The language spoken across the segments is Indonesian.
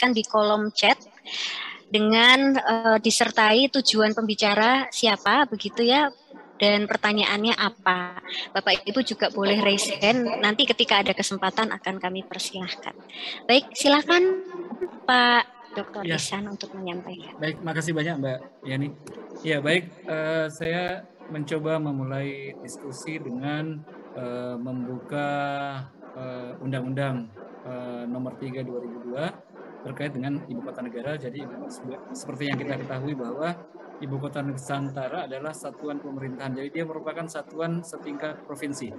dituliskan di kolom chat dengan disertai tujuan pembicara siapa, begitu ya, dan pertanyaannya apa. Bapak Ibu juga boleh raise hand, nanti ketika ada kesempatan akan kami persilahkan. Baik, silakan Pak Dr. Ihsan untuk menyampaikan. Baik, makasih banyak Mbak Yani. Ya baik, saya mencoba memulai diskusi dengan membuka Undang-Undang Nomor 3 2002 terkait dengan Ibu Kota Negara. Jadi seperti yang kita ketahui bahwa Ibu Kota Nusantara adalah satuan pemerintahan. Jadi dia merupakan satuan setingkat provinsi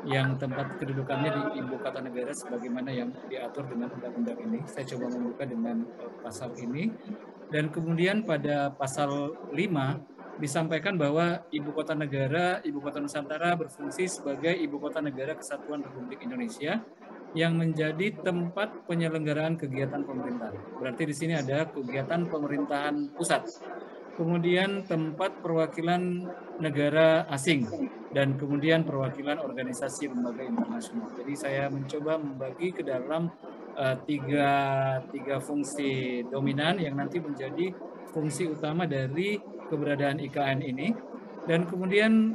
yang tempat kedudukannya di Ibu Kota Negara sebagaimana yang diatur dengan undang-undang ini. Saya coba membuka dengan pasal ini. Dan kemudian pada pasal 5 disampaikan bahwa Ibu Kota Negara, Ibu Kota Nusantara berfungsi sebagai Ibu Kota Negara Kesatuan Republik Indonesia yang menjadi tempat penyelenggaraan kegiatan pemerintahan. Berarti di sini ada kegiatan pemerintahan pusat. Kemudian tempat perwakilan negara asing dan kemudian perwakilan organisasi lembaga internasional. Jadi saya mencoba membagi ke dalam tiga fungsi dominan yang nanti menjadi fungsi utama dari keberadaan IKN ini. Dan kemudian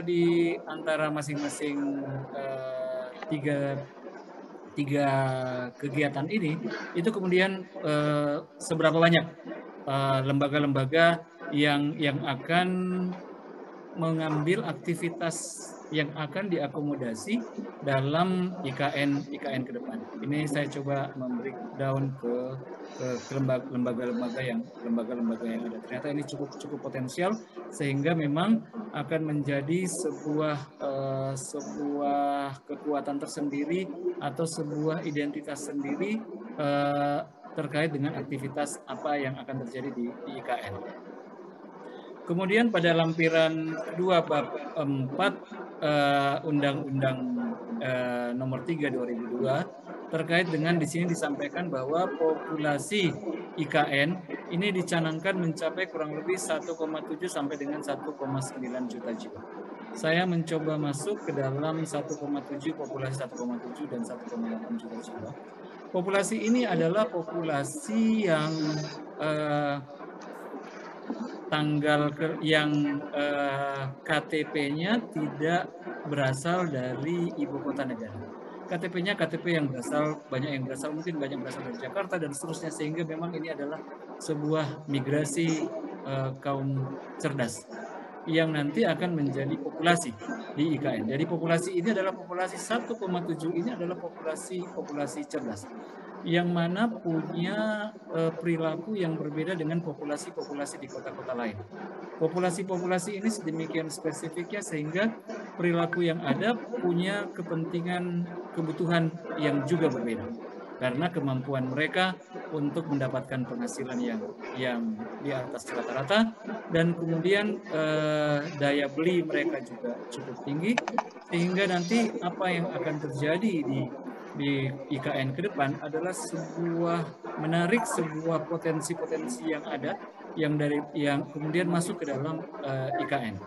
di antara masing-masing tiga kegiatan ini, itu kemudian seberapa banyak lembaga-lembaga yang akan mengambil aktivitas yang akan diakomodasi dalam IKN ke depan. Ini saya coba memberi down ke lembaga-lembaga yang ada. Ternyata ini cukup potensial sehingga memang akan menjadi sebuah kekuatan tersendiri atau sebuah identitas sendiri terkait dengan aktivitas apa yang akan terjadi di IKN. Kemudian pada lampiran 2 bab 4 Undang-Undang Nomor 3 2002 terkait dengan di sini disampaikan bahwa populasi IKN ini dicanangkan mencapai kurang lebih 1,7 sampai dengan 1,9 juta jiwa. Saya mencoba masuk ke dalam 1,7, populasi 1,7 dan 1,8 juta jiwa. Populasi ini adalah populasi yang KTP-nya tidak berasal dari Ibu Kota Negara. KTP-nya KTP yang banyak yang berasal dari Jakarta dan seterusnya, sehingga memang ini adalah sebuah migrasi kaum cerdas yang nanti akan menjadi populasi di IKN. Jadi populasi ini adalah populasi 1,7 ini adalah populasi cerdas yang mana punya perilaku yang berbeda dengan populasi-populasi di kota-kota lain. Populasi-populasi ini sedemikian spesifiknya sehingga perilaku yang ada punya kebutuhan yang juga berbeda. Karena kemampuan mereka untuk mendapatkan penghasilan yang di atas rata-rata dan kemudian daya beli mereka juga cukup tinggi, sehingga nanti apa yang akan terjadi di IKN ke depan adalah menarik sebuah potensi-potensi yang ada yang kemudian masuk ke dalam IKN.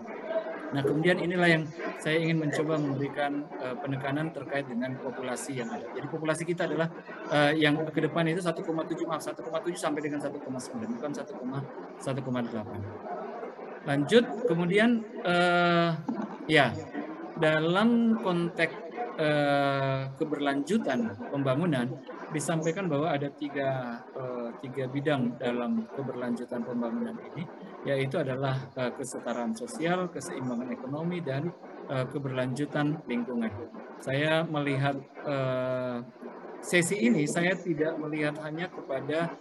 Nah, kemudian inilah yang saya ingin mencoba memberikan penekanan terkait dengan populasi yang ada. Jadi populasi kita adalah yang ke depan itu 1,7 sampai dengan 1,9, bukan 1,8. Lanjut, kemudian dalam konteks keberlanjutan pembangunan disampaikan bahwa ada tiga bidang dalam keberlanjutan pembangunan ini, yaitu adalah kesetaraan sosial, keseimbangan ekonomi, dan keberlanjutan lingkungan. Saya melihat sesi ini, saya tidak melihat hanya kepada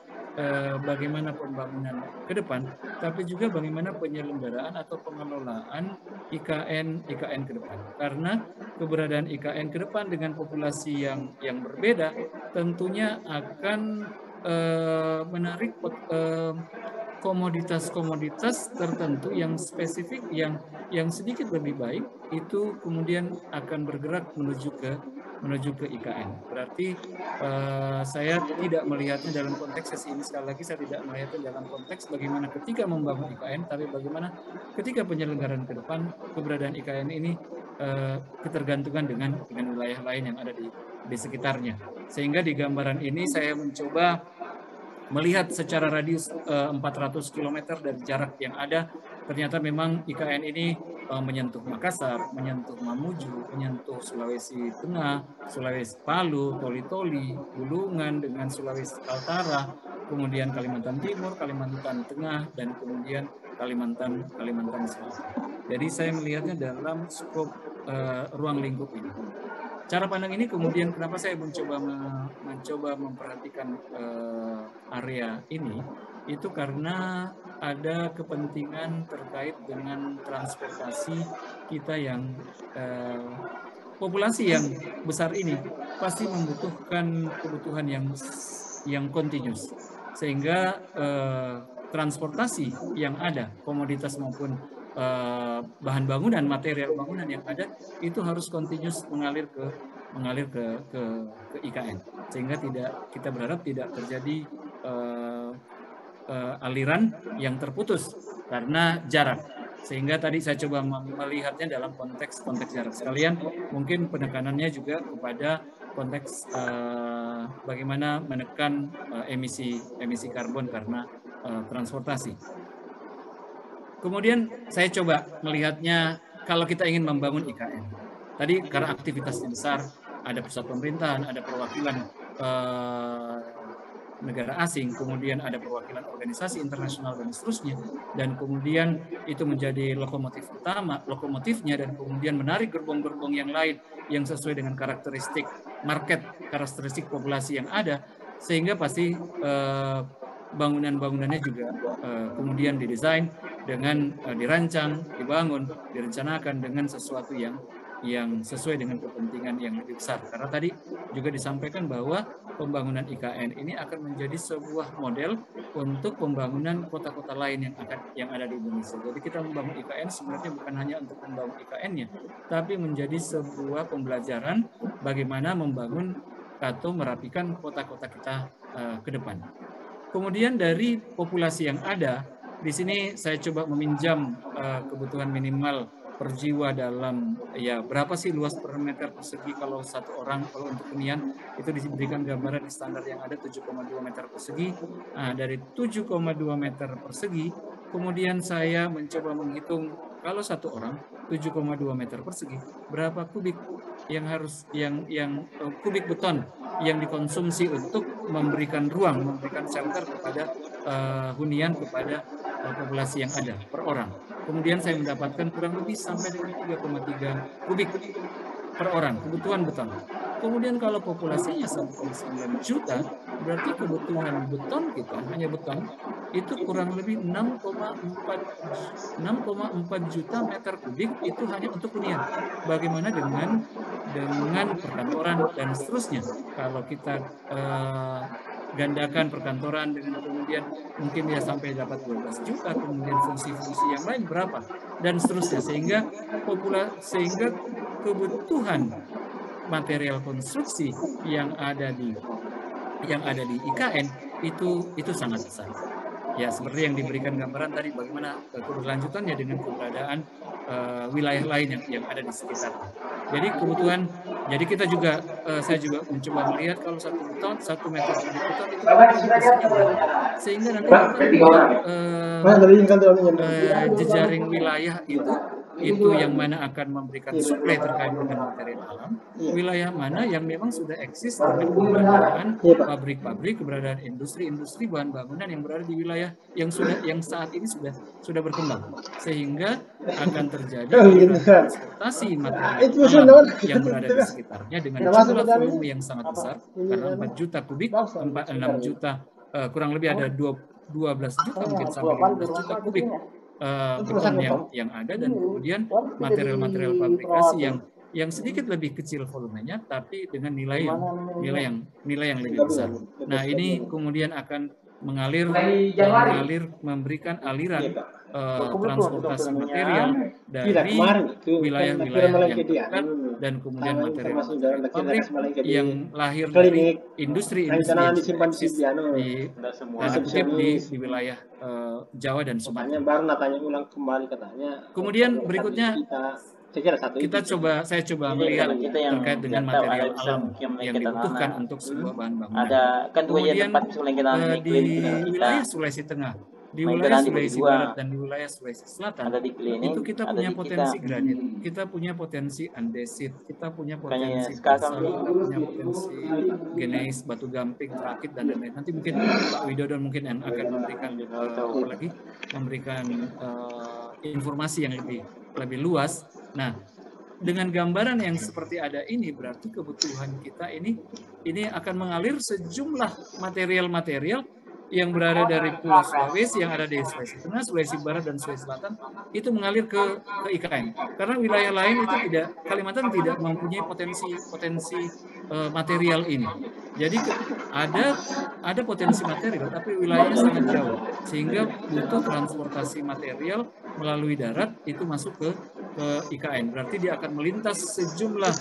bagaimana pembangunan ke depan, tapi juga bagaimana penyelenggaraan atau pengelolaan IKN ke depan. Karena keberadaan IKN ke depan dengan populasi yang berbeda tentunya akan menarik komoditas-komoditas tertentu yang spesifik yang sedikit lebih baik, itu kemudian akan bergerak menuju ke IKN. Berarti saya tidak melihatnya dalam konteks sesi ini, sekali lagi saya tidak melihatnya dalam konteks bagaimana ketika membangun IKN, tapi bagaimana ketika penyelenggaraan ke depan keberadaan IKN ini ketergantungan dengan wilayah lain yang ada di sekitarnya. Sehingga di gambaran ini saya mencoba melihat secara radius 400 km dari jarak yang ada, ternyata memang IKN ini menyentuh Makassar, menyentuh Mamuju, menyentuh Sulawesi Tengah, Sulawesi Palu, Toli-Toli, Bulungan dengan Sulawesi Kaltara, kemudian Kalimantan Timur, Kalimantan Tengah, dan kemudian Kalimantan Selatan. Jadi saya melihatnya dalam skop ruang lingkup ini. Cara pandang ini kemudian kenapa saya mencoba memperhatikan area ini, itu karena ada kepentingan terkait dengan transportasi kita yang populasi yang besar ini pasti membutuhkan kebutuhan yang continuous, sehingga transportasi yang ada, komoditas maupun bahan bangunan, material bangunan yang ada itu harus continuous mengalir ke IKN, sehingga kita berharap tidak terjadi aliran yang terputus karena jarak. Sehingga tadi saya coba melihatnya dalam konteks jarak. Sekalian mungkin penekanannya juga kepada konteks bagaimana menekan emisi karbon karena transportasi. Kemudian saya coba melihatnya kalau kita ingin membangun IKN. Tadi karena aktivitasnya besar, ada pusat pemerintahan, ada perwakilan negara asing, kemudian ada perwakilan organisasi internasional dan seterusnya, dan kemudian itu menjadi lokomotifnya, dan kemudian menarik gerbong-gerbong yang lain yang sesuai dengan karakteristik market, karakteristik populasi yang ada, sehingga pasti bangunan-bangunannya juga kemudian didesain dengan dirancang, dibangun, direncanakan dengan sesuatu yang sesuai dengan kepentingan yang lebih besar. Karena tadi juga disampaikan bahwa pembangunan IKN ini akan menjadi sebuah model untuk pembangunan kota-kota lain yang ada di Indonesia. Jadi kita membangun IKN sebenarnya bukan hanya untuk membangun IKN-nya, tapi menjadi sebuah pembelajaran bagaimana membangun atau merapikan kota-kota kita ke depan. Kemudian dari populasi yang ada, di sini saya coba meminjam kebutuhan minimal per jiwa dalam, ya berapa sih luas per meter persegi kalau satu orang, kalau untuk hunian itu diberikan gambaran di standar yang ada 7,2 meter persegi. Nah, dari 7,2 meter persegi, kemudian saya mencoba menghitung kalau satu orang 7,2 meter persegi, berapa kubik kubik beton yang dikonsumsi untuk memberikan ruang, memberikan shelter kepada hunian kepada populasi yang ada per orang. Kemudian saya mendapatkan kurang lebih sampai dengan 3,3 kubik per orang kebutuhan beton. Kemudian kalau populasinya 1,9 juta, berarti kebutuhan beton kita, hanya beton, itu kurang lebih 6,4 juta meter kubik itu hanya untuk hunian. Bagaimana dengan perkantoran dan seterusnya? Kalau kita gandakan perkantoran dengan kemudian mungkin dia sampai dapat 12 juta, kemudian fungsi-fungsi yang lain berapa, dan seterusnya, sehingga kebutuhan material konstruksi yang ada di IKN itu sangat besar. Ya, seperti yang diberikan gambaran tadi, bagaimana keberlanjutannya dengan keberadaan wilayah lain yang ada di sekitar. Jadi kebutuhan, jadi kita juga, saya juga mencoba melihat kalau 1 meter kubik beton itu berapa, sehingga nanti jejaring wilayah itu yang mana akan memberikan suplai terkait dengan material alam, wilayah mana yang memang sudah eksis dengan keberadaan pabrik-pabrik, keberadaan industri bahan bangunan yang berada di wilayah yang saat ini sudah berkembang, sehingga akan terjadi transportasi material alam yang berada di sekitarnya dengan jumlah volume yang sangat besar, karena 4 juta kubik, 6 juta, kurang lebih ada 12 juta mungkin sampai 15 juta kubik beton yang ada, dan kemudian material fabrikasi yang sedikit lebih kecil volumenya tapi dengan nilai yang lebih besar. Nah, ini kemudian akan mengalir memberikan aliran transportasi material dari wilayah-wilayah yang dekat, dan kemudian material pabrik yang lahir dari industri yang eksis di wilayah Jawa dan Sumatera. Baru tanya ulang kembali katanya. Kemudian berikutnya saya coba melihat terkait dengan material alam yang dibutuhkan untuk sebuah bahan bangunan. Kemudian di wilayah Sulawesi Tengah, di wilayah Sulawesi Barat dan di wilayah Sulawesi Selatan itu kita punya potensi granit, kita punya potensi andesit, kita punya potensi basalt, kita punya potensi gneis, batu gamping, terakit dan lain-lain. Nanti mungkin Pak Widodo mungkin yang akan memberikan informasi yang lebih luas. Nah, dengan gambaran yang seperti ada ini berarti kebutuhan kita ini akan mengalir sejumlah material-material yang berada dari Pulau Sulawesi, yang ada di Sulawesi Tengah, Sulawesi Barat dan Sulawesi Selatan itu mengalir ke IKN. Karena wilayah lain itu Kalimantan tidak mempunyai potensi material ini. Jadi ada potensi material, tapi wilayahnya sangat jauh, sehingga butuh transportasi material melalui darat itu masuk ke IKN. Berarti dia akan melintas sejumlah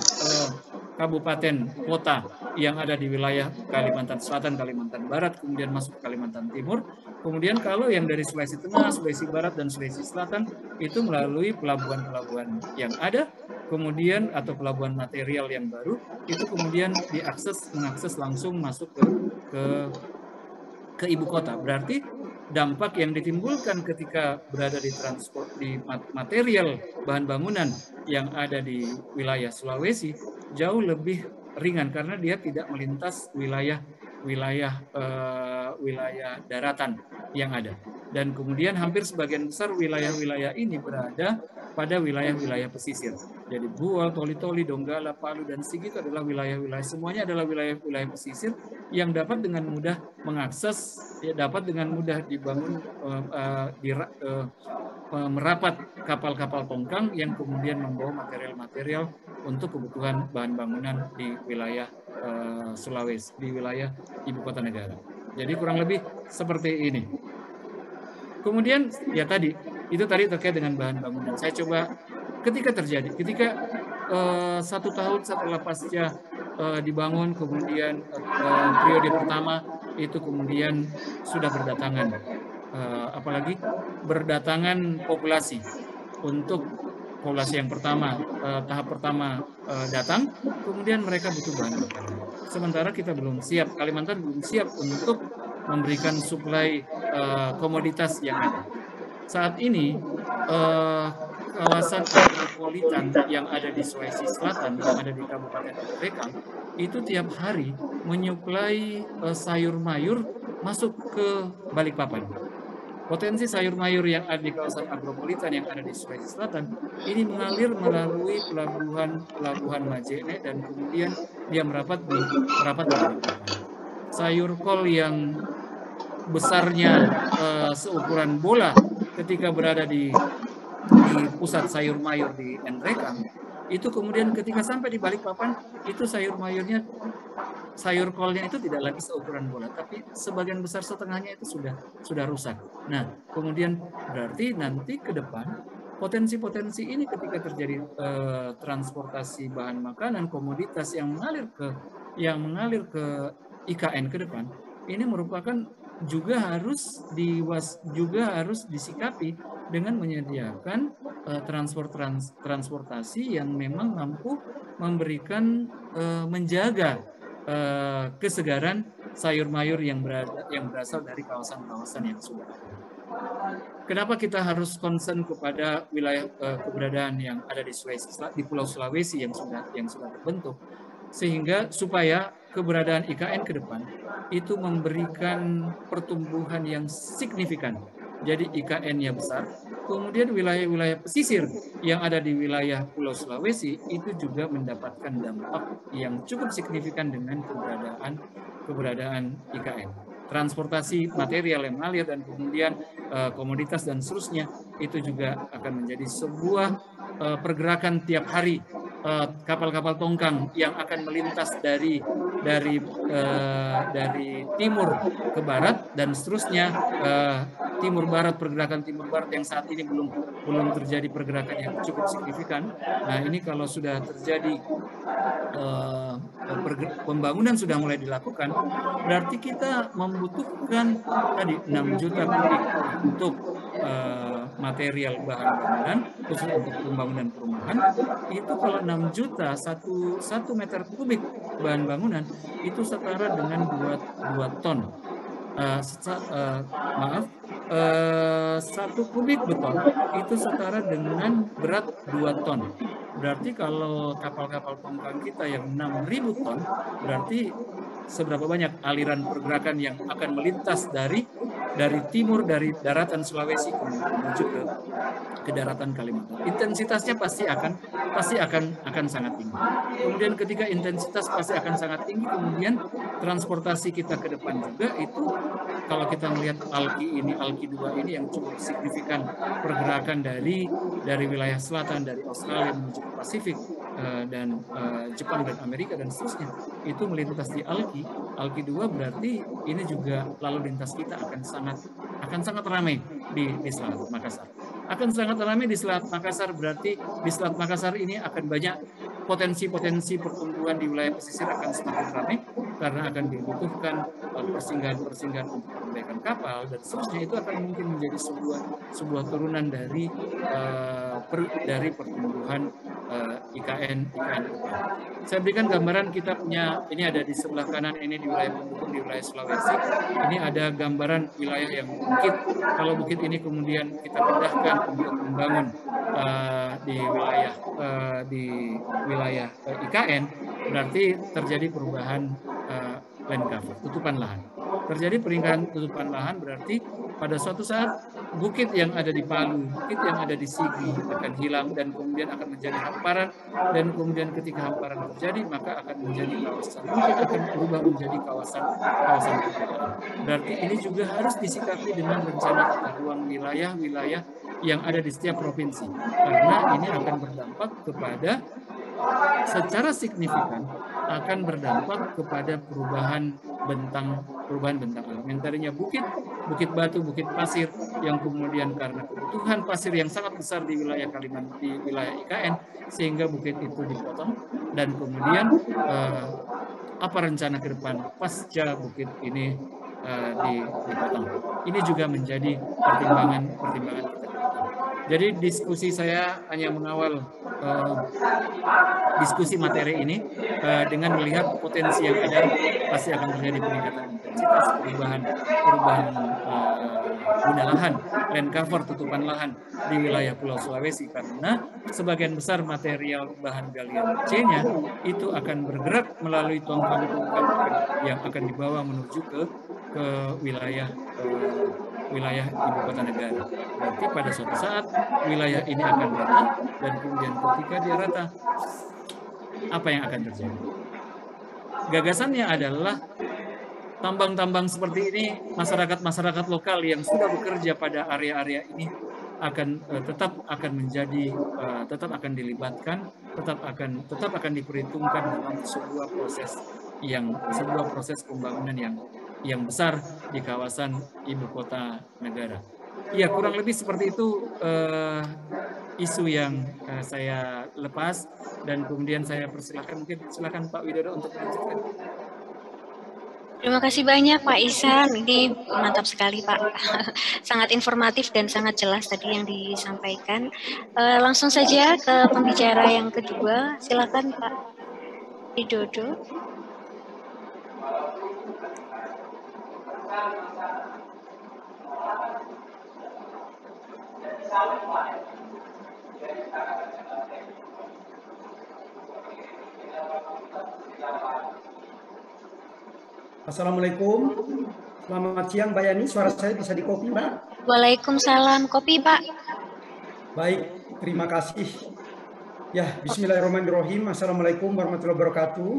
kabupaten kota yang ada di wilayah Kalimantan Selatan, Kalimantan Barat, kemudian masuk ke Kalimantan Timur. Kemudian kalau yang dari Sulawesi Tengah, Sulawesi Barat, dan Sulawesi Selatan itu melalui pelabuhan-pelabuhan yang ada, kemudian atau pelabuhan material yang baru, itu kemudian mengakses langsung masuk ke ibu kota. Berarti dampak yang ditimbulkan ketika berada di material bahan bangunan yang ada di wilayah Sulawesi jauh lebih ringan karena dia tidak melintas wilayah daratan yang ada. Dan kemudian hampir sebagian besar wilayah-wilayah ini berada pada wilayah-wilayah pesisir. Jadi Buol, Toli-Toli, Donggala, Palu, dan Sigi itu adalah wilayah-wilayah, semuanya adalah wilayah-wilayah pesisir yang dapat dengan mudah mengakses, dapat dengan mudah dibangun, merapat kapal-kapal tongkang yang kemudian membawa material-material untuk kebutuhan bahan bangunan di wilayah Sulawesi, di wilayah ibu kota negara. Jadi kurang lebih seperti ini. Kemudian ya itu tadi terkait dengan bahan bangunan. Saya coba ketika 1 tahun setelah pasca dibangun, kemudian periode pertama itu kemudian sudah berdatangan, apalagi berdatangan populasi untuk populasi yang pertama, tahap pertama datang, kemudian mereka butuh bahan bakar. Sementara kita belum siap, Kalimantan belum siap untuk memberikan suplai komoditas yang ada. Saat ini kawasan metropolitan yang ada di Sulawesi Selatan, yang ada di Kabupaten Rekang, itu tiap hari menyuplai sayur mayur masuk ke Balikpapan. Potensi sayur mayur yang ada di kawasan agropolitan yang ada di Sulawesi Selatan ini mengalir melalui pelabuhan Majene dan kemudian dia merapat di Balikpapan. Sayur kol yang besarnya seukuran bola ketika berada di pusat sayur mayur di Nrekang, itu kemudian ketika sampai di Balikpapan itu sayur kolnya itu tidak lagi seukuran bola, tapi sebagian besar setengahnya itu sudah rusak. Nah, kemudian berarti nanti ke depan potensi-potensi ini ketika terjadi transportasi bahan makanan, komoditas yang mengalir ke IKN ke depan, ini merupakan juga harus disikapi dengan menyediakan transportasi yang memang mampu memberikan menjaga kesegaran sayur mayur yang berasal dari kawasan-kawasan yang sudah ada. Kenapa kita harus concern kepada wilayah keberadaan yang ada di Pulau Sulawesi yang sudah terbentuk, sehingga supaya keberadaan IKN ke depan itu memberikan pertumbuhan yang signifikan. Jadi IKN-nya besar, kemudian wilayah-wilayah pesisir yang ada di wilayah Pulau Sulawesi itu juga mendapatkan dampak yang cukup signifikan dengan keberadaan IKN. Transportasi material yang mengalir dan kemudian komoditas dan seterusnya itu juga akan menjadi sebuah pergerakan tiap hari. Kapal-kapal tongkang yang akan melintas dari timur ke barat dan seterusnya timur barat, pergerakan timur barat yang saat ini belum terjadi pergerakan yang cukup signifikan. Nah, ini kalau sudah terjadi pembangunan sudah mulai dilakukan, berarti kita membutuhkan tadi 6 juta kubik untuk material bahan bangunan khusus untuk pembangunan perumahan. Itu kalau 6 juta, 1 meter kubik bahan bangunan itu setara dengan 2 ton. Maaf, 1 kubik beton itu setara dengan berat 2 ton. Berarti kalau kapal-kapal tongkang kita yang 6.000 ton, berarti seberapa banyak aliran pergerakan yang akan melintas dari timur, dari daratan Sulawesi menuju ke daratan Kalimantan. Intensitasnya pasti akan sangat tinggi. Kemudian ketika intensitas pasti akan sangat tinggi, kemudian transportasi kita ke depan juga itu, kalau kita melihat Alki 2 ini yang cukup signifikan pergerakan dari wilayah selatan, dari Australia menuju ke Pasifik, dan Jepang dan Amerika dan seterusnya, itu melintas di Alki 2, berarti ini juga lalu lintas kita akan sangat ramai di Selat Makassar. Akan sangat ramai di Selat Makassar, berarti di Selat Makassar ini akan banyak potensi-potensi pertumbuhan di wilayah pesisir akan semakin ramai karena akan dibutuhkan persinggahan-persinggahan untuk perbaikan kapal dan seterusnya. Itu akan mungkin menjadi sebuah turunan dari pertumbuhan IKN. Saya berikan gambaran, kita punya, ini ada di sebelah kanan ini di wilayah pendukung di wilayah Sulawesi. Ini ada gambaran wilayah yang bukit. Kalau bukit ini kemudian kita pindahkan untuk membangun di wilayah IKN, berarti terjadi perubahan land cover, tutupan lahan. Terjadi peringatan tutupan lahan, berarti pada suatu saat bukit yang ada di Palu, bukit yang ada di Sigi akan hilang dan kemudian akan menjadi hamparan, dan kemudian ketika hamparan terjadi maka akan menjadi kawasan, mungkin akan berubah menjadi kawasan perkotaan. Berarti ini juga harus disikapi dengan rencana tata ruang wilayah-wilayah yang ada di setiap provinsi, karena ini akan berdampak kepada, secara signifikan akan berdampak kepada perubahan bentang alam. Yang tadinya bukit batu, bukit pasir, yang kemudian karena kebutuhan pasir yang sangat besar di wilayah Kalimantan, di wilayah IKN, sehingga bukit itu dipotong, dan kemudian apa rencana ke depan pasca bukit ini dipotong. Ini juga menjadi pertimbangan kita. Jadi diskusi saya hanya mengawal diskusi materi ini dengan melihat potensi yang ada, pasti akan terjadi peningkatan intensitas, perubahan guna lahan, land cover, tutupan lahan di wilayah Pulau Sulawesi, karena sebagian besar material bahan galian C-nya itu akan bergerak melalui tongkang-tongkang yang akan dibawa menuju ke wilayah ibu kota negara. Berarti pada suatu saat wilayah ini akan rata, dan kemudian ketika dia rata, apa yang akan terjadi? Gagasannya adalah tambang-tambang seperti ini, masyarakat lokal yang sudah bekerja pada area-area ini tetap akan dilibatkan, tetap akan diperhitungkan dalam sebuah proses pembangunan yang besar di kawasan ibu kota negara. Ya, kurang lebih seperti itu isu yang saya lepas, dan kemudian saya silakan Pak Widodo untuk melanjutkan. Terima kasih banyak Pak Ihsan, ini mantap sekali Pak, sangat informatif dan sangat jelas tadi yang disampaikan. Langsung saja ke pembicara yang kedua, silakan Pak Widodo. Assalamualaikum, selamat siang Mbak Yani, suara saya bisa di-copy Mbak? Waalaikumsalam, copy Pak. Baik, terima kasih. Ya, bismillahirrahmanirrahim, assalamualaikum warahmatullahi wabarakatuh.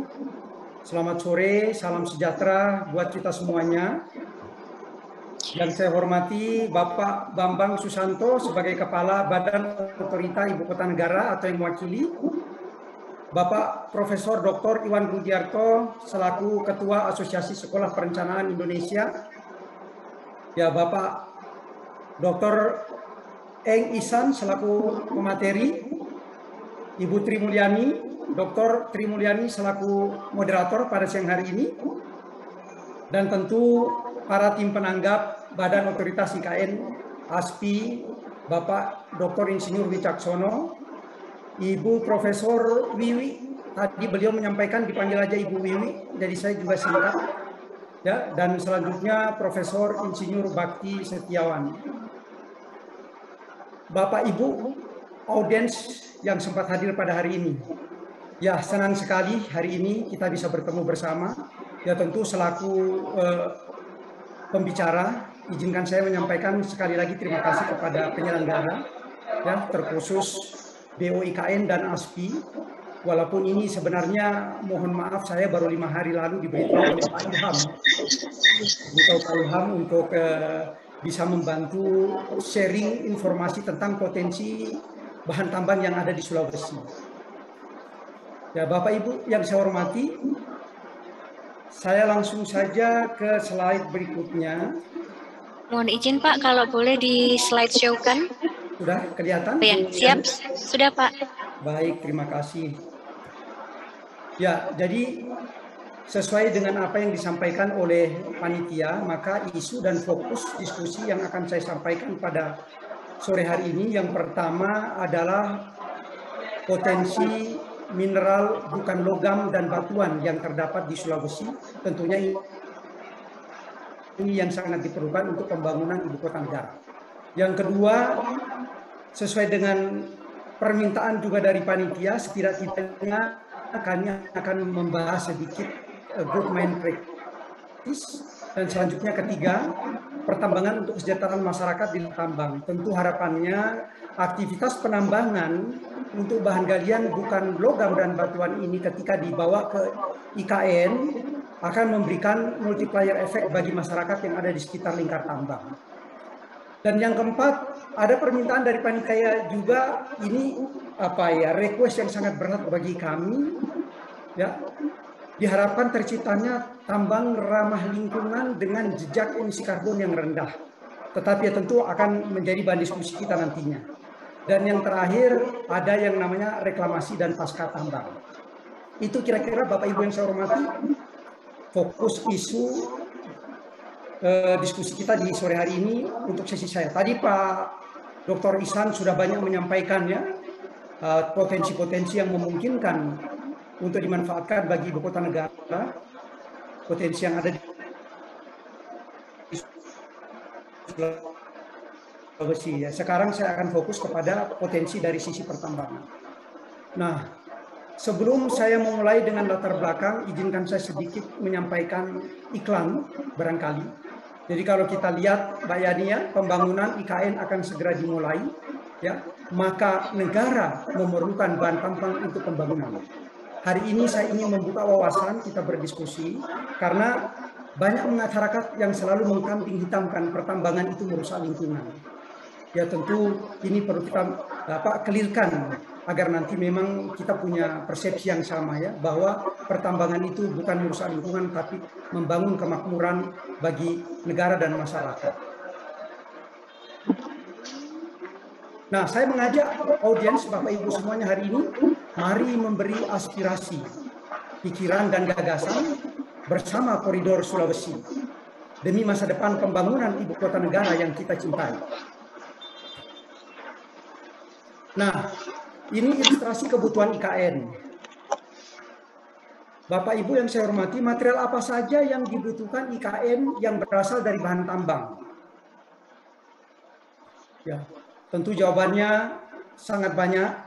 Selamat sore, salam sejahtera buat kita semuanya. Yang saya hormati Bapak Bambang Susanto sebagai Kepala Badan Otorita Ibu Kota Negara atau yang mewakili, Bapak Profesor Dr. Iwan Rudiarto selaku Ketua Asosiasi Sekolah Perencanaan Indonesia, ya Bapak Dr. Eng Ihsan selaku pemateri, Ibu Tri Mulyani, Dr. Tri Mulyani selaku moderator pada siang hari ini, dan tentu para tim penanggap Badan Otoritas IKN, ASPI, Bapak Dr. Insinyur Wicaksono, Ibu Profesor Wiwi, tadi beliau menyampaikan dipanggil aja Ibu Wiwi, jadi saya juga singkat. Ya, dan selanjutnya Profesor Insinyur Bakti Setiawan. Bapak Ibu audiens yang sempat hadir pada hari ini. Ya, senang sekali hari ini kita bisa bertemu bersama. Ya, tentu selaku pembicara, izinkan saya menyampaikan sekali lagi terima kasih kepada penyelenggara, ya, terkhusus BOIKN dan ASPI. Walaupun ini sebenarnya mohon maaf saya baru 5 hari lalu diberitahu oleh Pak Ilham untuk bisa membantu sharing informasi tentang potensi bahan tambang yang ada di Sulawesi. Ya, Bapak Ibu yang saya hormati, saya langsung saja ke slide berikutnya. Mohon izin Pak, kalau boleh di slideshow kan? Sudah kelihatan? Ya, siap, sudah Pak. Baik, terima kasih. Ya, jadi sesuai dengan apa yang disampaikan oleh panitia, maka isu dan fokus diskusi yang akan saya sampaikan pada sore hari ini, yang pertama adalah potensi mineral bukan logam dan batuan yang terdapat di Sulawesi. Tentunya ini yang sangat diperlukan untuk pembangunan ibu kota negara. Yang kedua, sesuai dengan permintaan juga dari panitia, setidak-tidaknya kami akan membahas sedikit good mine practice, dan selanjutnya ketiga, pertambangan untuk kesejahteraan masyarakat di tambang. Tentu harapannya aktivitas penambangan untuk bahan galian bukan logam dan batuan ini ketika dibawa ke IKN akan memberikan multiplier efek bagi masyarakat yang ada di sekitar lingkar tambang. Dan yang keempat, ada permintaan dari panitia juga, ini request yang sangat berat bagi kami, ya. Diharapkan terciptanya tambang ramah lingkungan dengan jejak emisi karbon yang rendah. Tetapi ya tentu akan menjadi bahan diskusi kita nantinya. Dan yang terakhir, ada yang namanya reklamasi dan pasca tambang. Itu kira-kira Bapak Ibu yang saya hormati, fokus isu diskusi kita di sore hari ini untuk sesi saya. Tadi Pak Dr. Ihsan sudah banyak menyampaikan, ya, potensi-potensi yang memungkinkan untuk dimanfaatkan bagi ibu kota negara, potensi yang ada di Sulawesi. Ya, sekarang saya akan fokus kepada potensi dari sisi pertambangan. Nah, sebelum saya memulai dengan latar belakang, izinkan saya sedikit menyampaikan iklan barangkali. Jadi kalau kita lihat Mbak Yani, ya, pembangunan IKN akan segera dimulai, ya, maka negara memerlukan bahan tambang untuk pembangunan. Hari ini saya ingin membuka wawasan, kita berdiskusi, karena banyak masyarakat yang selalu mengkambing hitamkan pertambangan itu merusak lingkungan. Ya, tentu ini perlu kita clearkan agar nanti memang kita punya persepsi yang sama, ya, bahwa pertambangan itu bukan merusak lingkungan tapi membangun kemakmuran bagi negara dan masyarakat. Nah, saya mengajak audiens Bapak Ibu semuanya hari ini, mari memberi aspirasi, pikiran dan gagasan bersama Koridor Sulawesi demi masa depan pembangunan ibu kota negara yang kita cintai. Nah, ini ilustrasi kebutuhan IKN. Bapak Ibu yang saya hormati, material apa saja yang dibutuhkan IKN yang berasal dari bahan tambang? Ya, tentu jawabannya sangat banyak.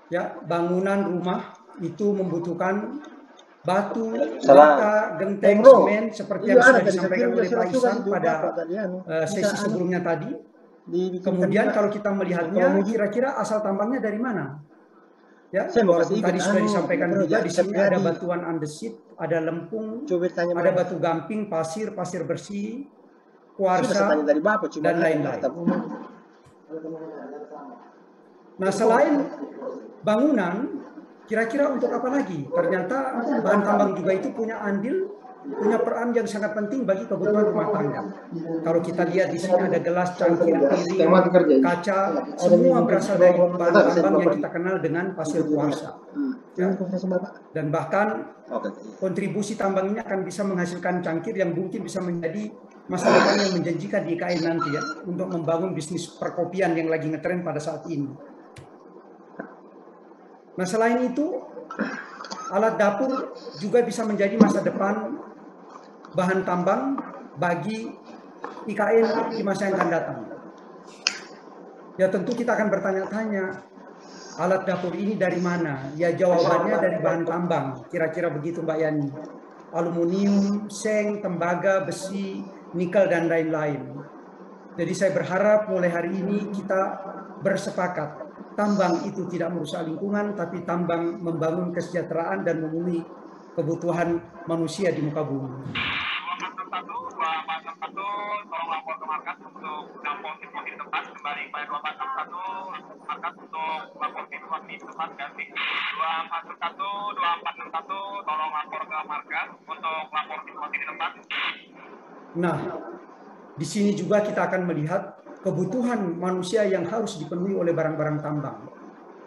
Ya, bangunan rumah itu membutuhkan batu, bata, genteng, semen, seperti yang sudah disampaikan oleh Pak Ihsan pada sesi sebelumnya tadi. Kemudian kalau kita melihatnya, kira-kira asal tambangnya dari mana? Ya, walaupun tadi sudah disampaikan juga, di sini ada batuan andesit, ada lempung, ada batu gamping, pasir bersih, kuarsa, dan lain-lain. Nah, selain bangunan, kira-kira untuk apa lagi? Ternyata bahan tambang juga itu punya andil punya peran yang sangat penting bagi kebutuhan rumah tangga. Kalau kita lihat di sini ada gelas, cangkir, piring, kaca, semua berasal dari bahan tambang yang kita kenal dengan pasir kuarsa. Ya. Dan bahkan kontribusi tambang ini akan bisa menghasilkan cangkir yang mungkin bisa menjadi masa depan yang menjanjikan di IKN nanti ya, untuk membangun bisnis perkopian yang lagi ngetren pada saat ini. Nah, selain itu, alat dapur juga bisa menjadi masa depan bahan tambang bagi IKN di masa yang akan datang. Ya tentu kita akan bertanya-tanya, alat dapur ini dari mana? Ya jawabannya dari bahan tambang, kira-kira begitu Mbak Yani. Aluminium, seng, tembaga, besi, nikel, dan lain-lain. Jadi saya berharap mulai hari ini kita bersepakat. Tambang itu tidak merusak lingkungan, tapi tambang membangun kesejahteraan dan memenuhi kebutuhan manusia di muka bumi. Tolong lapor ke markas untuk lapor situasi di tempat, kembali pada 2461 markas untuk lapor situasi di tempat ganti 2461 tolong lapor ke markas untuk lapor situasi di tempat. Nah, di sini juga kita akan melihat kebutuhan manusia yang harus dipenuhi oleh barang-barang tambang.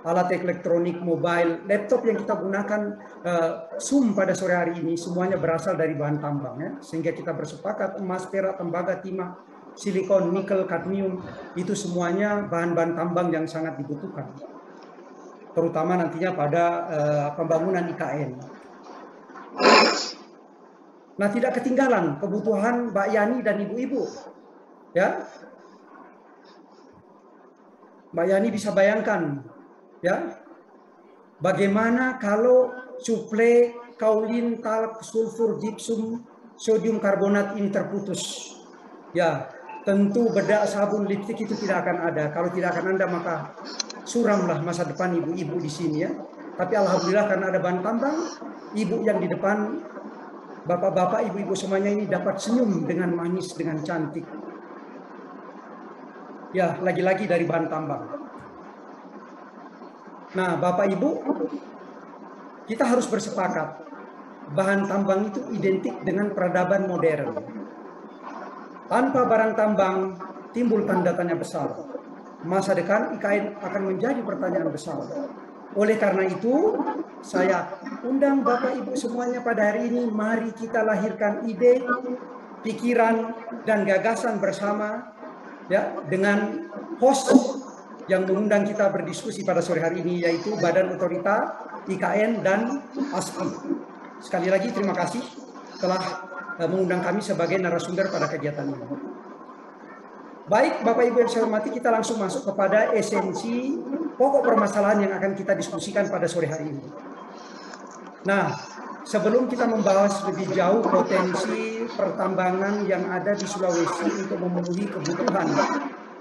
Alat elektronik, mobile, laptop yang kita gunakan, Zoom pada sore hari ini semuanya berasal dari bahan tambang ya. Sehingga kita bersepakat emas, perak, tembaga, timah, silikon, nikel, kadmium itu semuanya bahan-bahan tambang yang sangat dibutuhkan. Terutama nantinya pada pembangunan IKN. Nah, tidak ketinggalan kebutuhan Mbak Yani dan ibu-ibu. Ya. Mbak Yani bisa bayangkan ya, bagaimana kalau suplai kaolin, talk, sulfur, gypsum, sodium karbonat ini terputus? Ya, tentu bedak, sabun, lipstik itu tidak akan ada. Kalau tidak akan ada, maka suramlah masa depan ibu-ibu di sini ya. Tapi alhamdulillah karena ada bahan tambang, ibu yang di depan, bapak-bapak, ibu-ibu semuanya ini dapat senyum dengan manis, dengan cantik. Ya, lagi-lagi dari bahan tambang. Nah, Bapak Ibu, kita harus bersepakat. Bahan tambang itu identik dengan peradaban modern. Tanpa barang tambang, timbul tanda tanya besar. Masa depan IKN akan menjadi pertanyaan besar. Oleh karena itu, saya undang Bapak Ibu semuanya pada hari ini, mari kita lahirkan ide, pikiran, dan gagasan bersama ya, dengan host yang mengundang kita berdiskusi pada sore hari ini, yaitu Badan Otorita, IKN, dan ASPI. Sekali lagi terima kasih telah mengundang kami sebagai narasumber pada kegiatan ini. Baik, Bapak Ibu yang saya hormati, kita langsung masuk kepada esensi pokok permasalahan yang akan kita diskusikan pada sore hari ini. Nah, sebelum kita membahas lebih jauh potensi pertambangan yang ada di Sulawesi untuk memenuhi kebutuhan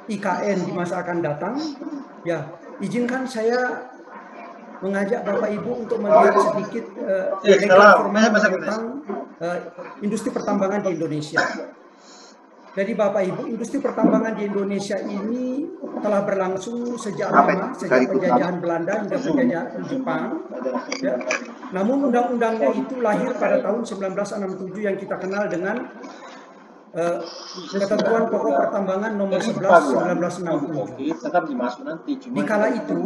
IKN di masa akan datang, ya izinkan saya mengajak Bapak Ibu untuk melihat sedikit tentang industri pertambangan di Indonesia. Jadi Bapak Ibu, industri pertambangan di Indonesia ini telah berlangsung sejak lama, sejak penjajahan Belanda hingga penjajahan Jepang. Ya. Namun undang-undangnya itu lahir pada tahun 1967 yang kita kenal dengan Ketentuan Pokok Pertambangan Nomor 11 1967. Di kala itu,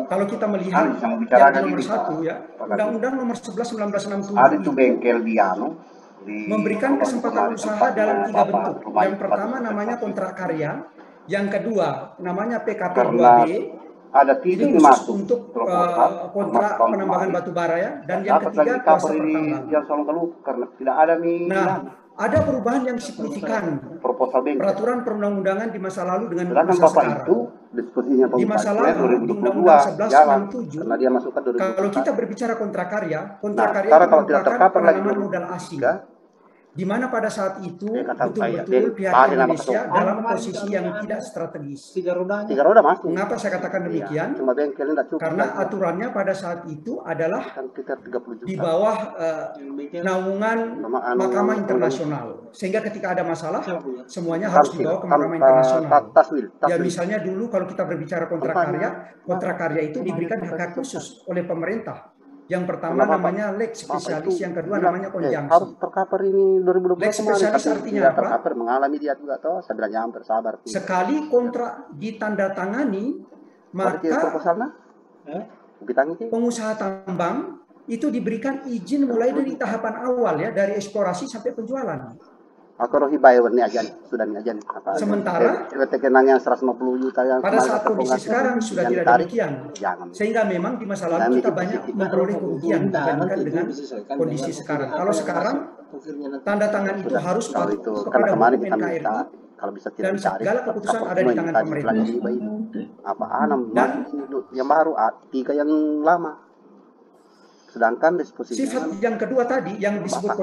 kalau kita melihat yang nomor 1 ya, Undang-Undang Nomor 11 1967 itu memberikan kesempatan usaha dalam 3 bentuk. Yang pertama namanya kontrak karya, yang kedua namanya PKP 2B. Ini khusus untuk kontrak penambangan batu bara ya, dan yang ketiga kuasa pertambangan. Nah, ada perubahan yang signifikan peraturan perundang-undangan di masa lalu dengan masa sekarang. Di masa lalu di Undang-Undang 1167, kalau kita berbicara kontrak karya itu merupakan penanaman modal asing. Di mana pada saat itu betul-betul pihak Indonesia dalam posisi yang tidak strategis. Tiga roda masuk. Mengapa saya katakan demikian? Karena aturannya pada saat itu adalah di bawah naungan Mahkamah Internasional. Sehingga ketika ada masalah, semuanya harus dibawa ke Mahkamah Internasional. Ya misalnya dulu kalau kita berbicara kontrak karya itu diberikan hak khusus oleh pemerintah Yang pertama namanya lex spesialis, yang kedua namanya konjungsi. Harus tercover ini 2020 Lex spesialis artinya apa? Tercover mengalami dia juga toh. Saya bilang jangan bersabar. Sekali kontrak ditandatangani, maka pengusaha tambang itu diberikan izin mulai dari tahapan awal ya, dari eksplorasi sampai penjualan. Aku rohi bayar ini aja, sudah ini aja. Sementara kenangnya 150 juta yang pada saat kondisi sekarang sudah tidak demikian. Sehingga memang di masa lalu kita banyak memperoleh kerugian dibandingkan dengan kondisi sekarang. Kalau sekarang tanda tangan itu harus patuh kepada hukum NKRI kalau bisa dan segala keputusan ada di tangan pemerintah. Dan yang baru, 3 yang lama. Sedangkan disposisi sifat yang kedua tadi yang disebut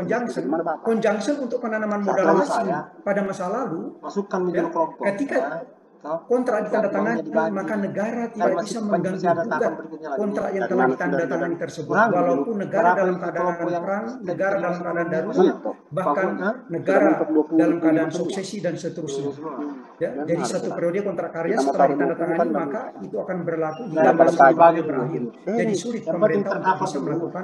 conjunction untuk penanaman modal asing pada masa lalu, ya, ketika kontrak ditandatangani maka negara tidak bisa mengganggu gugat kontrak yang telah ditandatangani tersebut, walaupun negara dalam keadaan perang, negara dalam keadaan darurat, bahkan negara dalam keadaan suksesi dan seterusnya. Ya, jadi satu periode kontrak karya setelah ditandatangani maka itu akan berlaku hingga masa berakhir. Jadi sulit pemerintah untuk bisa melakukan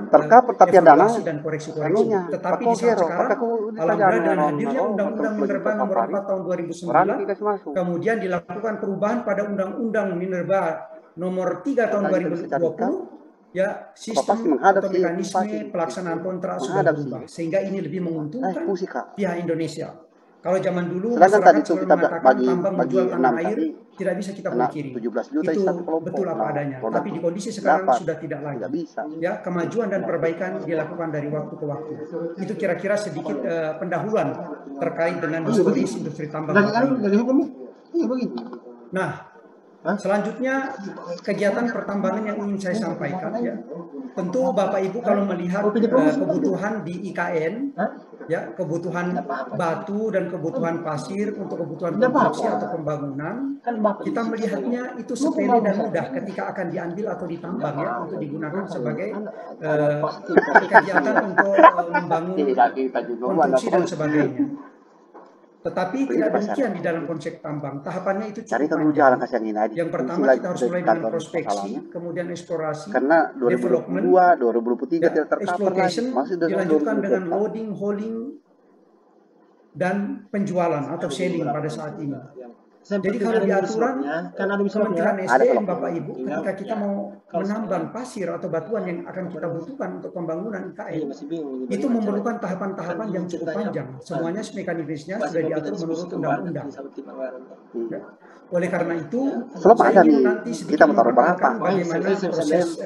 evaluasi dan koreksi-koreksi. Tetapi di saat sekarang, alhamdulillah dengan hadirnya Undang-Undang Minerba Nomor 4 Tahun 2009, kemudian dilakukan perubahan pada Undang-Undang Minerba Nomor 3 Tahun 2020, ya, sistem atau mekanisme pelaksanaan kontrak sudah berubah sehingga ini lebih menguntungkan pihak Indonesia. Kalau zaman dulu masyarakat selalu mengatakan tambang menjual tanah air, tidak bisa kita pungkiri. Itu betul apa adanya. Tapi di kondisi sekarang sudah tidak lagi. Ya, kemajuan dan perbaikan dilakukan dari waktu ke waktu. Itu kira-kira sedikit pendahuluan terkait dengan historis industri tambang. Nah, selanjutnya kegiatan pertambangan yang ingin saya sampaikan, ya, tentu Bapak Ibu kalau melihat kebutuhan di IKN, ya, kebutuhan batu dan kebutuhan pasir untuk kebutuhan konstruksi atau pembangunan, kita melihatnya itu sepele dan mudah ketika akan diambil atau ditambang, ya, untuk digunakan sebagai kegiatan untuk membangun konstruksi dan sebagainya. Tetapi tidak demikian di dalam konsep tambang. Tahapannya itu cukup panjang. Yang pertama kita harus mulai dengan prospeksi, kemudian eksplorasi, development, 2023 exploitation, dilanjutkan dengan loading, hauling, dan penjualan atau selling pada saat ini. Jadi kalau di aturan Kementerian SDM Bapak Ibu, ketika kita mau menambang pasir atau batuan yang akan kita butuhkan untuk pembangunan IKN, itu memerlukan tahapan-tahapan yang cukup panjang. Semuanya mekanismenya sudah diatur menurut undang-undang. Oleh karena itu, saya ingin nanti sedikit memperkenalkan bagaimana proses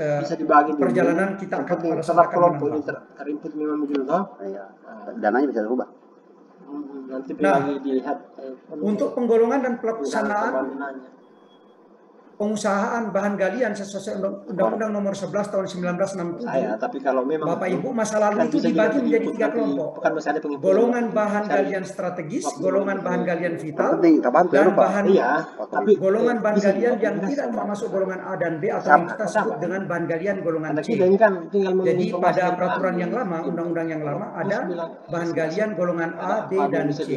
perjalanan kita akan pada saat akan menambang. Dananya bisa berubah. Nah, untuk penggolongan dan pelaksanaan pengusahaan bahan galian sesuai Undang-Undang Nomor 11 Tahun 1967. Tapi kalau memang Bapak Ibu, masa lalu itu dibagi menjadi 3 kelompok. Golongan bahan galian strategis, golongan bahan galian vital, dan golongan bahan galian yang tidak termasuk golongan A dan B atau yang kita sebut dengan bahan galian golongan C. Jadi pada peraturan yang lama, undang-undang yang lama ada bahan galian golongan A, D, dan C.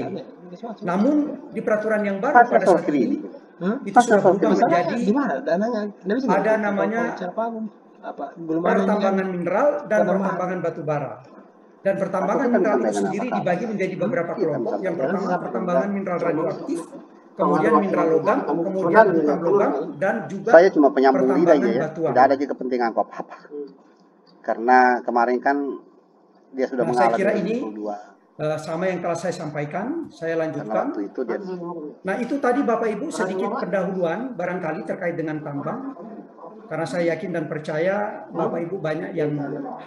Namun di peraturan yang baru pada saat ini itu sudah berubah menjadi ada namanya pertambangan mineral dan pertambangan batu bara. Dan pertambangan mineral itu sendiri dibagi menjadi beberapa kelompok. Yang pertama pertambangan mineral radioaktif, kemudian mineral logam, kemudian bukan logam, dan juga saya cuma penyambung lidah ya, batuan. tidak ada juga kepentingan apa-apa. Karena kemarin kan dia sudah mengalami. Saya kira ini sama yang telah saya sampaikan, saya lanjutkan. Nah, itu tadi Bapak Ibu sedikit pendahuluan barangkali terkait dengan tambang. Karena saya yakin dan percaya Bapak Ibu banyak yang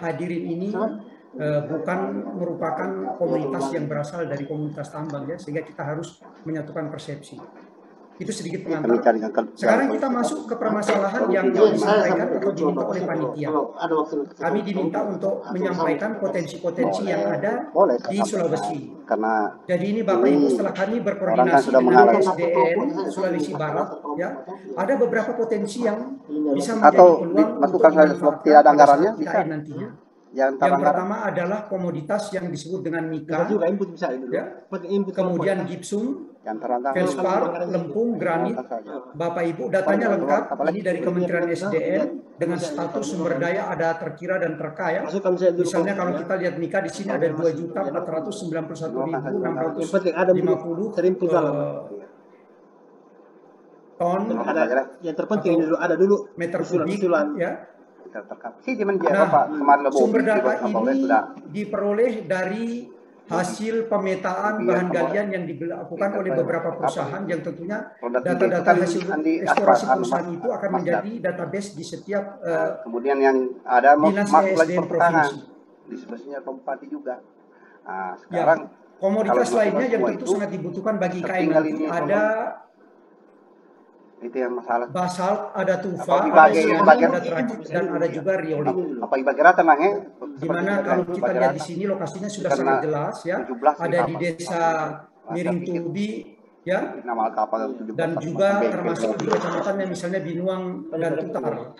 hadirin ini bukan merupakan komunitas yang berasal dari komunitas tambang, ya, sehingga kita harus menyatukan persepsi. Itu sedikit pengantar. Sekarang kita masuk ke permasalahan yang disampaikan atau diminta oleh panitia. Kami diminta untuk menyampaikan potensi-potensi yang ada di Sulawesi. Jadi ini Bapak Ibu, setelah kami berkoordinasi dengan SDN Sulawesi Barat, ya, ada beberapa potensi yang bisa menjadi peluang untuk dimanfaatkan pada saat IKN nantinya. Yang pertama adalah komoditas yang disebut dengan mica, juga input bisa itu. Ya. Kemudian gipsum, feldspar, lempung, granit. Bapak Ibu, datanya lengkap. Ini dari Kementerian SDM dengan status sumber daya ada terkira dan terkaya. Misalnya kalau kita lihat mica di sini ada 2.491.650 ton. Yang terpenting ada dulu meter kubik, ya. Sumber data ini diperoleh dari hasil pemetaan bahan galian yang dilakukan oleh beberapa perusahaan yang tentunya data-data hasil eksplorasi perusahaan itu akan menjadi database di setiap kemudian yang ada dinas ESDM provinsi. Di sebelahnya Kabupaten juga. Nah, sekarang komoditas lainnya yang tentu sangat dibutuhkan bagi IKN nanti ada itu yang masalah. Basalt, ada tufa, ada cyanide, ada trachyt, dan ada juga riolit. Apa ibarat tenangnya? Di mana kalau kita lihat di sini lokasinya sudah sangat jelas ya. Ada di desa Miring Tubi ya. Dan juga termasuk di kecamatan yang misalnya Binuang dan Tutar.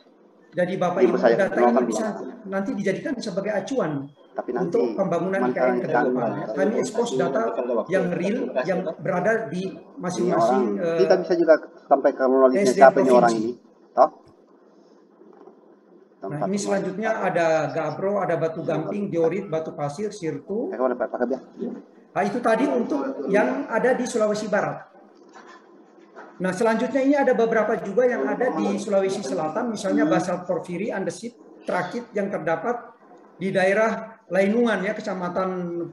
Jadi Bapak Ibu, data ini bisa nanti dijadikan sebagai acuan untuk pembangunan IKN ke depan. Kami expose data yang real, yang berada di masing-masing kita bisa juga sampai ke melalui siapa ini orang ini. Toh? Nah, ini selanjutnya ada gabro, ada batu gamping, diorit, batu pasir, sirtu. Nah, itu tadi untuk yang ada di Sulawesi Barat. Nah, selanjutnya ini ada beberapa juga yang ada di Sulawesi Selatan, misalnya basalt porfiri, andesit, trachyt yang terdapat di daerah Lainungan ya, Kecamatan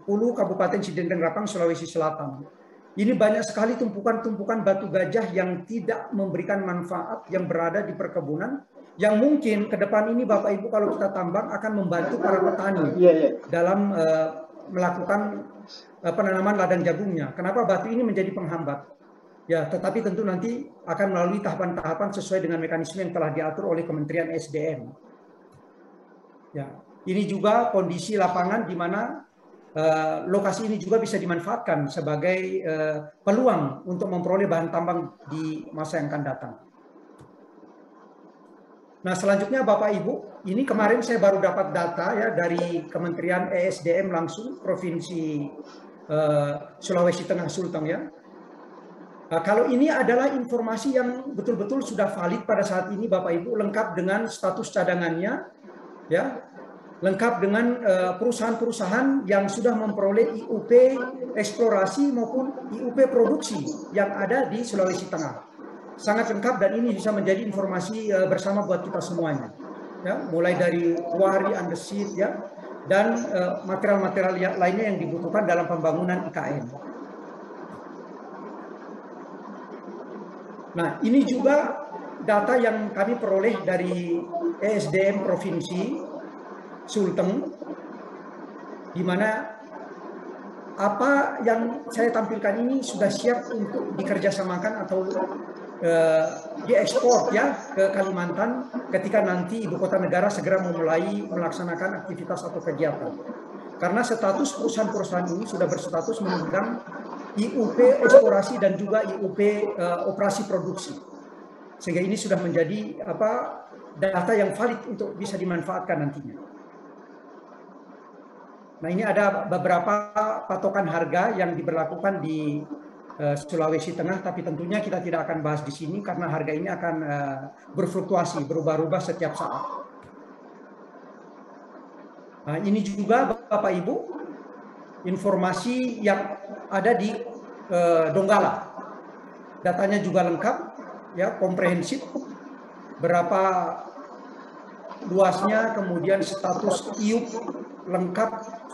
Pulu, Kabupaten Sidendeng Rapang, Sulawesi Selatan. Ini banyak sekali tumpukan-tumpukan batu gajah yang tidak memberikan manfaat yang berada di perkebunan, yang mungkin ke depan ini Bapak Ibu kalau kita tambang akan membantu para petani dalam melakukan penanaman ladang jagungnya. Kenapa batu ini menjadi penghambat? Ya, tetapi tentu nanti akan melalui tahapan-tahapan sesuai dengan mekanisme yang telah diatur oleh Kementerian SDM. Ya, ini juga kondisi lapangan di mana lokasi ini juga bisa dimanfaatkan sebagai peluang untuk memperoleh bahan tambang di masa yang akan datang. Nah, selanjutnya Bapak Ibu, ini kemarin saya baru dapat data ya dari Kementerian ESDM langsung Provinsi Sulawesi Tengah Sulteng ya. Nah, kalau ini adalah informasi yang betul-betul sudah valid pada saat ini Bapak Ibu, lengkap dengan status cadangannya, ya, lengkap dengan perusahaan-perusahaan yang sudah memperoleh IUP eksplorasi maupun IUP produksi yang ada di Sulawesi Tengah. Sangat lengkap dan ini bisa menjadi informasi bersama buat kita semuanya, ya, mulai dari wari, andesit, ya, dan material-material lainnya yang dibutuhkan dalam pembangunan IKN. Nah, ini juga data yang kami peroleh dari ESDM Provinsi Sulteng, di mana apa yang saya tampilkan ini sudah siap untuk dikerjasamakan atau diekspor ya ke Kalimantan ketika nanti ibu kota negara segera memulai melaksanakan aktivitas atau kegiatan. Karena status perusahaan-perusahaan ini sudah berstatus memegang IUP eksplorasi dan juga IUP operasi produksi, sehingga ini sudah menjadi data yang valid untuk bisa dimanfaatkan nantinya. Nah, ini ada beberapa patokan harga yang diberlakukan di Sulawesi Tengah, tapi tentunya kita tidak akan bahas di sini karena harga ini akan berfluktuasi, berubah-ubah setiap saat. Nah, ini juga Bapak Ibu informasi yang ada di Donggala. Datanya juga lengkap, ya, komprehensif. Berapa luasnya, kemudian status IUP lengkap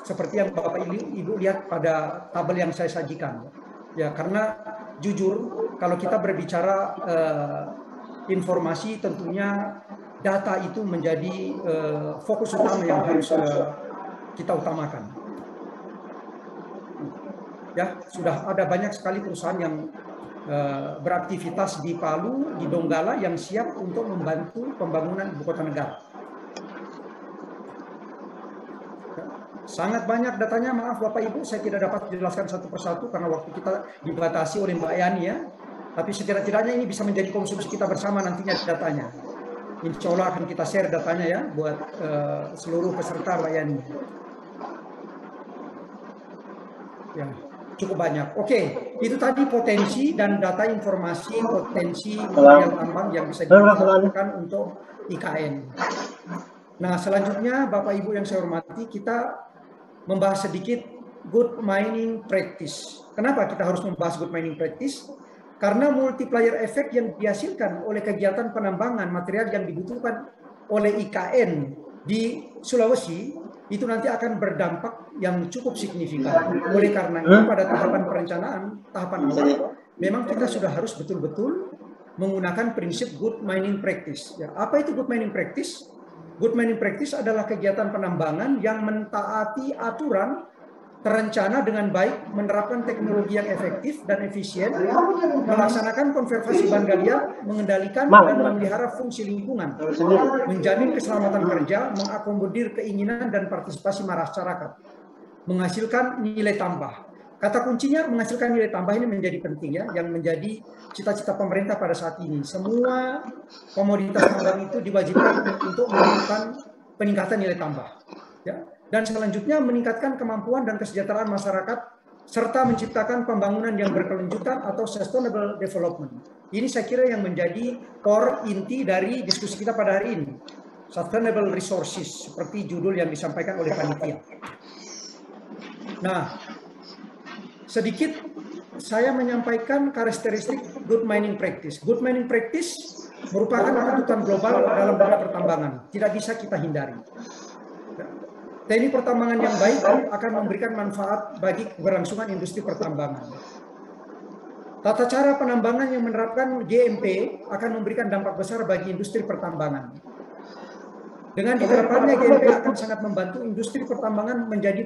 seperti yang Bapak Ibu lihat pada tabel yang saya sajikan. Ya, karena jujur kalau kita berbicara informasi, tentunya data itu menjadi fokus utama yang harus kita utamakan. Ya, sudah ada banyak sekali perusahaan yang beraktivitas di Palu, di Donggala yang siap untuk membantu pembangunan ibu kota negara. Sangat banyak datanya, maaf Bapak Ibu, saya tidak dapat jelaskan satu persatu karena waktu kita dibatasi oleh Mbak Yani ya. Tapi setidak-tidaknya ini bisa menjadi konsumsi kita bersama nantinya datanya. Insya Allah akan kita share datanya ya buat seluruh peserta Mbak Yani. Ya, cukup banyak. Oke, itu tadi potensi dan data informasi potensi material tambang yang bisa digunakan untuk IKN. Nah, selanjutnya Bapak Ibu yang saya hormati, kita membahas sedikit good mining practice. Kenapa kita harus membahas good mining practice? Karena multiplier effect yang dihasilkan oleh kegiatan penambangan material yang dibutuhkan oleh IKN di Sulawesi itu nanti akan berdampak yang cukup signifikan. Oleh karena itu pada tahapan perencanaan, tahapan awal, memang kita sudah harus betul-betul menggunakan prinsip good mining practice. Ya, apa itu good mining practice? Good mining practice adalah kegiatan penambangan yang mentaati aturan, terencana dengan baik, menerapkan teknologi yang efektif dan efisien, melaksanakan konservasi bahan galian, mengendalikan dan memelihara fungsi lingkungan, menjamin keselamatan kerja, mengakomodir keinginan dan partisipasi masyarakat, menghasilkan nilai tambah. Kata kuncinya menghasilkan nilai tambah ini menjadi penting ya, yang menjadi cita-cita pemerintah pada saat ini. Semua komoditas tambang itu diwajibkan untuk melakukan peningkatan nilai tambah. Ya. Dan selanjutnya meningkatkan kemampuan dan kesejahteraan masyarakat serta menciptakan pembangunan yang berkelanjutan atau sustainable development. Ini saya kira yang menjadi core inti dari diskusi kita pada hari ini. Sustainable resources seperti judul yang disampaikan oleh panitia. Nah, sedikit saya menyampaikan karakteristik good mining practice. Good mining practice merupakan tuntutan global dalam dunia pertambangan. Tidak bisa kita hindari. Teknik pertambangan yang baik akan memberikan manfaat bagi keberlangsungan industri pertambangan. Tata cara penambangan yang menerapkan GMP akan memberikan dampak besar bagi industri pertambangan. Dengan diterapkannya GMP akan sangat membantu industri pertambangan menjadi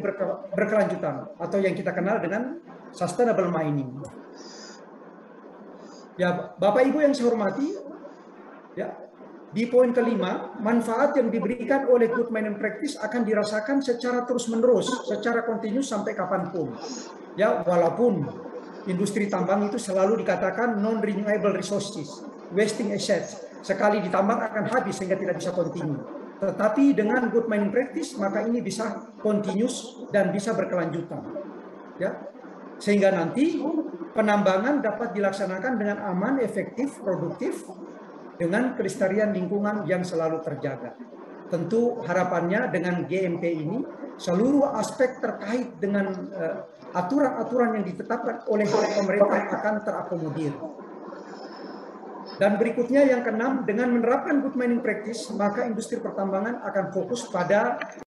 berkelanjutan atau yang kita kenal dengan sustainable mining. Ya, Bapak Ibu yang saya hormati, ya, di poin kelima, manfaat yang diberikan oleh good mining practice akan dirasakan secara terus-menerus, secara kontinu sampai kapanpun. Ya, walaupun industri tambang itu selalu dikatakan non-renewable resources, wasting assets. Sekali ditambang akan habis sehingga tidak bisa kontinu. Tetapi dengan good mining practice, maka ini bisa continuous dan bisa berkelanjutan. Ya, sehingga nanti penambangan dapat dilaksanakan dengan aman, efektif, produktif, dengan kelestarian lingkungan yang selalu terjaga. Tentu harapannya dengan GMP ini, seluruh aspek terkait dengan aturan-aturan yang ditetapkan oleh pemerintah akan terakomodir. Dan berikutnya yang keenam, dengan menerapkan good mining practice, maka industri pertambangan akan fokus pada